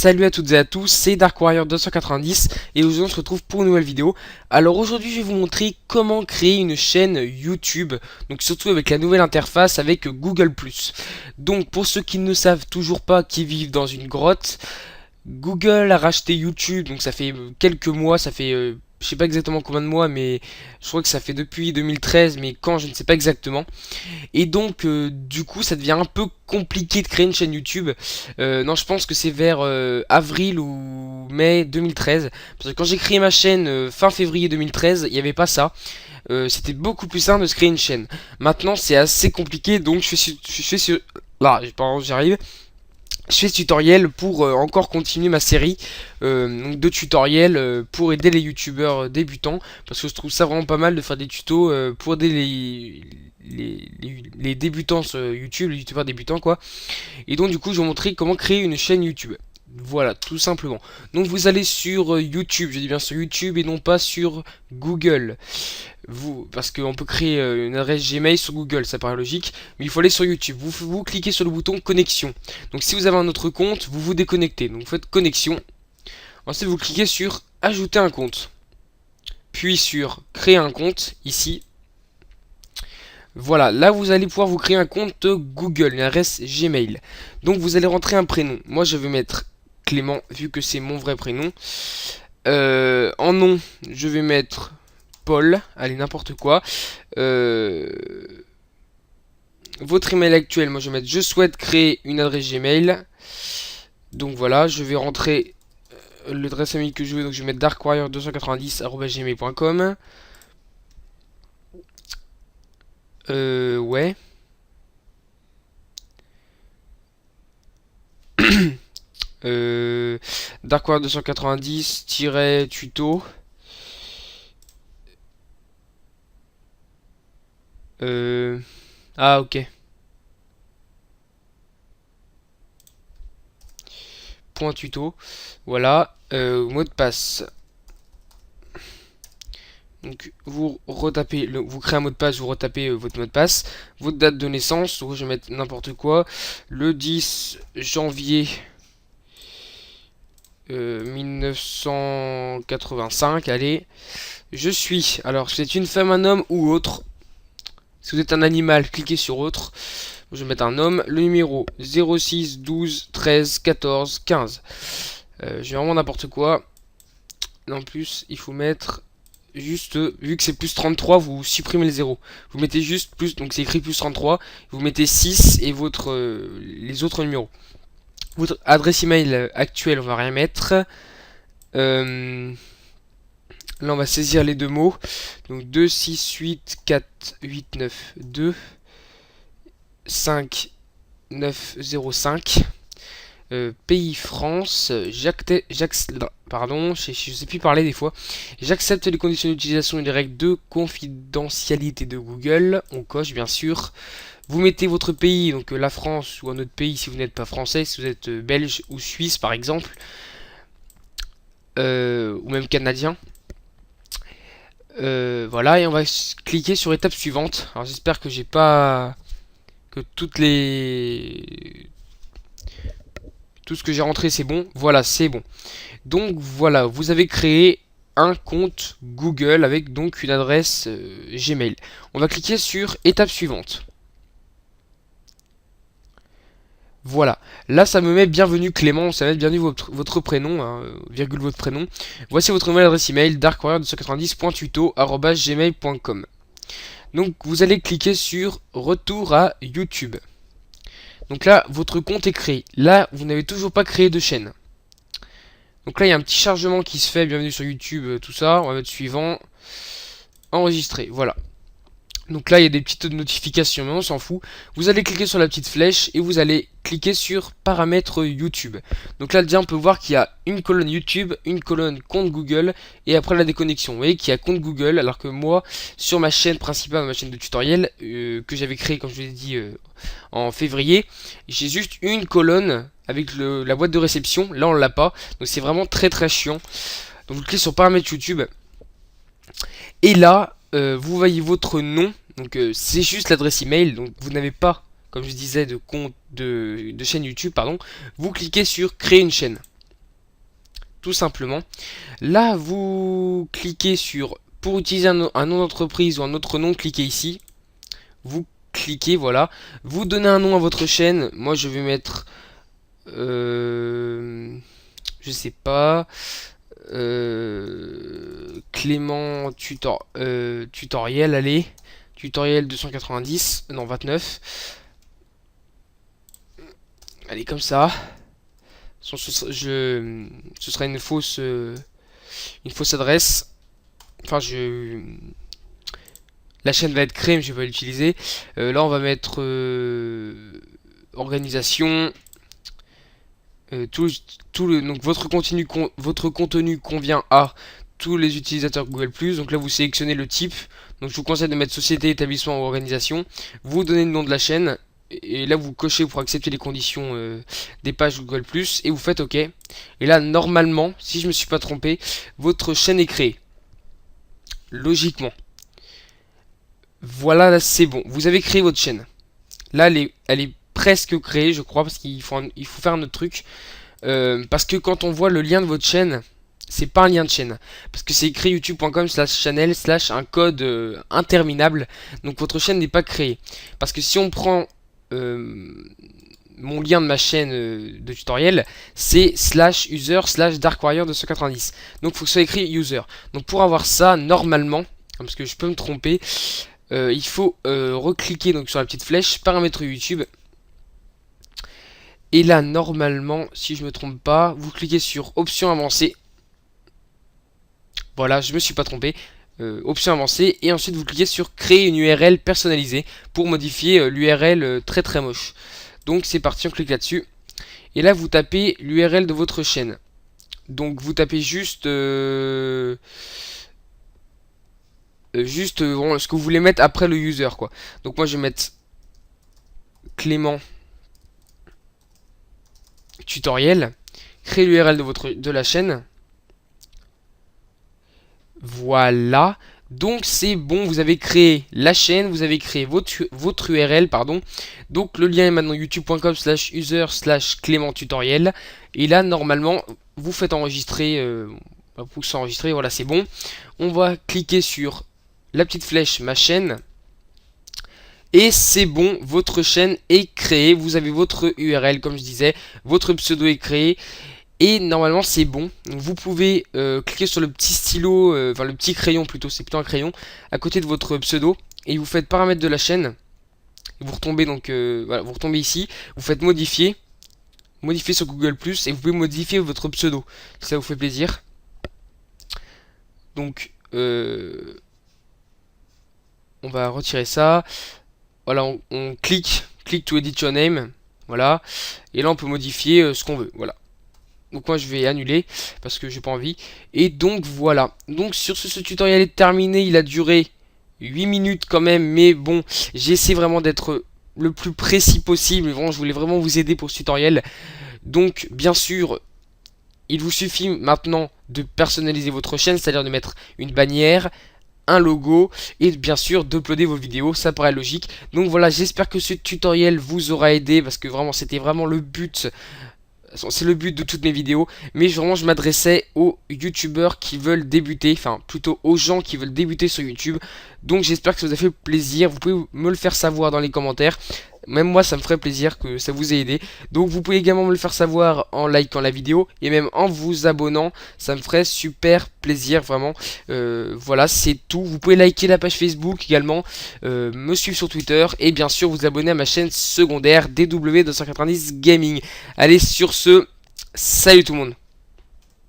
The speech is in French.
Salut à toutes et à tous, c'est Dark Warrior 290 et aujourd'hui on se retrouve pour une nouvelle vidéo. Alors aujourd'hui je vais vous montrer comment créer une chaîne YouTube, donc surtout avec la nouvelle interface avec Google+. Donc pour ceux qui ne savent toujours pas, qui vivent dans une grotte, Google a racheté YouTube, donc ça fait quelques mois, ça fait je sais pas exactement combien de mois, mais je crois que ça fait depuis 2013, mais quand je ne sais pas exactement. Et donc, du coup, ça devient un peu compliqué de créer une chaîne YouTube. Non, je pense que c'est vers avril ou mai 2013. Parce que quand j'ai créé ma chaîne fin février 2013, il n'y avait pas ça. C'était beaucoup plus simple de se créer une chaîne. Maintenant, c'est assez compliqué, donc je fais sur... Là, pardon, j'arrive. Je fais ce tutoriel pour encore continuer ma série donc de tutoriels pour aider les youtubeurs débutants, parce que je trouve ça vraiment pas mal de faire des tutos pour aider les débutants sur YouTube, les youtubeurs débutants quoi. Et donc du coup je vais vous montrer comment créer une chaîne YouTube. Voilà, tout simplement. Donc vous allez sur YouTube, je dis bien sur YouTube et non pas sur Google. Parce qu'on peut créer une adresse Gmail sur Google, ça paraît logique, mais il faut aller sur YouTube. Vous cliquez sur le bouton connexion. Donc si vous avez un autre compte, vous vous déconnectez. Donc vous faites connexion. Ensuite vous cliquez sur ajouter un compte. Puis sur créer un compte, ici. Voilà, là vous allez pouvoir vous créer un compte Google, une adresse Gmail. Donc vous allez rentrer un prénom. Moi je vais mettre Clément, vu que c'est mon vrai prénom. En nom, je vais mettre Paul, allez n'importe quoi. Votre email actuel, moi je vais mettre je souhaite créer une adresse Gmail. Donc voilà, je vais rentrer l'adresse email que je veux, donc je vais mettre darkwarrior290@gmail.com. Ouais. Darkwarrior290-tuto. Ah ok. Point tuto. Voilà. Mot de passe. Donc vous retapez, vous créez un mot de passe, vous retapez votre mot de passe, votre date de naissance, donc je vais mettre n'importe quoi, le 10 janvier 1985, allez, je suis, alors si vous êtes une femme, un homme ou autre, si vous êtes un animal, cliquez sur autre, je vais mettre un homme, le numéro 06 12 13 14 15, je vais vraiment n'importe quoi, en plus il faut mettre... Juste, vu que c'est plus 33, vous supprimez le 0. Vous mettez juste plus, donc c'est écrit plus 33. Vous mettez 6 et les autres numéros. Votre adresse email actuelle, on va rien mettre. Là, on va saisir les deux mots. Donc 2, 6, 8, 4, 8, 9, 2, 5, 9, 0, 5. Pays France, pardon, je sais plus parler des fois. J'accepte les conditions d'utilisation et les règles de confidentialité de Google. On coche bien sûr. Vous mettez votre pays, donc la France ou un autre pays si vous n'êtes pas français, si vous êtes belge ou suisse par exemple, ou même canadien. Voilà, et on va cliquer sur étape suivante. Alors j'espère que j'ai pas que tout ce que j'ai rentré c'est bon. Voilà, c'est bon. Donc voilà, vous avez créé un compte Google avec donc une adresse Gmail. On va cliquer sur étape suivante. Voilà, là ça me met bienvenue Clément, ça va mettre bienvenue votre prénom, hein, virgule votre prénom. Voici votre nouvelle adresse email darkwarrior290.tuto@gmail.com. Donc vous allez cliquer sur retour à YouTube. Donc là, votre compte est créé. Là, vous n'avez toujours pas créé de chaîne. Donc là, il y a un petit chargement qui se fait. Bienvenue sur YouTube, tout ça. On va mettre suivant. Enregistrer, voilà. Donc là, il y a des petites notifications, mais on s'en fout. Vous allez cliquer sur la petite flèche et vous allez cliquer sur paramètres YouTube. Donc là, déjà, on peut voir qu'il y a une colonne YouTube, une colonne compte Google et après la déconnexion. Vous voyez qu'il y a compte Google, alors que moi, sur ma chaîne principale, ma chaîne de tutoriel, que j'avais créée, comme je vous l'ai dit, en février, j'ai juste une colonne avec la boîte de réception. Là, on l'a pas. Donc c'est vraiment très très chiant. Donc vous cliquez sur paramètres YouTube. Et là, vous voyez votre nom, donc c'est juste l'adresse email, donc vous n'avez pas, comme je disais, de compte de chaîne YouTube, pardon. Vous cliquez sur créer une chaîne. tout simplement. Là, vous cliquez sur pour utiliser un nom d'entreprise ou un autre nom, cliquez ici. Vous cliquez, voilà. Vous donnez un nom à votre chaîne. Moi, je vais mettre, je sais pas, Clément tutoriel, allez, tutoriel 290, non 29. Allez, comme ça. Ce sera une fausse adresse. Enfin, la chaîne va être créée, mais je vais pas l'utiliser. Là, on va mettre organisation. Donc votre contenu convient à tous les utilisateurs Google+. Donc là, vous sélectionnez le type. Donc je vous conseille de mettre société, établissement ou organisation. Vous donnez le nom de la chaîne. Et là, vous cochez pour accepter les conditions des pages Google+. Et vous faites OK. Et là, normalement, si je me suis pas trompé, votre chaîne est créée. Logiquement. Voilà, là, c'est bon. Vous avez créé votre chaîne. Là, elle est presque créée, je crois, parce qu'il faut faire un autre truc. Parce que quand on voit le lien de votre chaîne, c'est pas un lien de chaîne. Parce que c'est écrit youtube.com/channel/ un code interminable. Donc votre chaîne n'est pas créée. Parce que si on prend mon lien de ma chaîne de tutoriel, c'est /user/darkwarrior 290. Donc il faut que ce soit écrit user. Donc pour avoir ça, normalement, parce que je peux me tromper, il faut recliquer donc sur la petite flèche, paramètres YouTube. Et là, normalement, si je me trompe pas, vous cliquez sur options avancées. Voilà, je me suis pas trompé. Options avancées. Et ensuite, vous cliquez sur créer une URL personnalisée pour modifier l'URL très très moche. Donc c'est parti, on clique là-dessus. Et là, vous tapez l'URL de votre chaîne. Donc vous tapez juste ce que vous voulez mettre après le user, quoi. Donc moi, je vais mettre Clément tutoriel, créer l'URL de la chaîne. Voilà. Donc c'est bon, vous avez créé la chaîne, vous avez créé votre URL, pardon. Donc le lien est maintenant youtube.com/user/Clément tutoriel. Et là, normalement, vous faites enregistrer, vous enregistrer, voilà, c'est bon. On va cliquer sur la petite flèche ma chaîne. Et c'est bon, votre chaîne est créée, vous avez votre URL comme je disais, votre pseudo est créé. Et normalement c'est bon. Donc, vous pouvez cliquer sur le petit stylo, enfin le petit crayon plutôt, c'est plutôt un crayon, à côté de votre pseudo. Et vous faites paramètres de la chaîne. Et vous retombez donc, voilà, vous retombez ici, vous faites modifier. Modifier sur Google+, et vous pouvez modifier votre pseudo, si ça vous fait plaisir. Donc, on va retirer ça. Voilà, on clique to edit your name, voilà, et là on peut modifier ce qu'on veut, voilà. Donc moi je vais annuler parce que j'ai pas envie. Et donc voilà. Donc sur ce tutoriel est terminé. Il a duré 8 minutes quand même. Mais bon, j'essaie vraiment d'être le plus précis possible. Bon, je voulais vraiment vous aider pour ce tutoriel. Donc bien sûr, il vous suffit maintenant de personnaliser votre chaîne. C'est-à-dire de mettre une bannière, un logo et bien sûr d'uploader vos vidéos, ça paraît logique. Donc voilà, j'espère que ce tutoriel vous aura aidé parce que vraiment c'était vraiment le but. C'est le but de toutes mes vidéos, mais vraiment je m'adressais aux youtubeurs qui veulent débuter, enfin plutôt aux gens qui veulent débuter sur YouTube. Donc j'espère que ça vous a fait plaisir, vous pouvez me le faire savoir dans les commentaires. Même moi ça me ferait plaisir que ça vous ait aidé. Donc vous pouvez également me le faire savoir en likant la vidéo et même en vous abonnant. Ça me ferait super plaisir vraiment. Voilà, c'est tout. Vous pouvez liker la page Facebook également, me suivre sur Twitter et bien sûr vous abonner à ma chaîne secondaire DW290 Gaming. Allez, sur ce, salut tout le monde.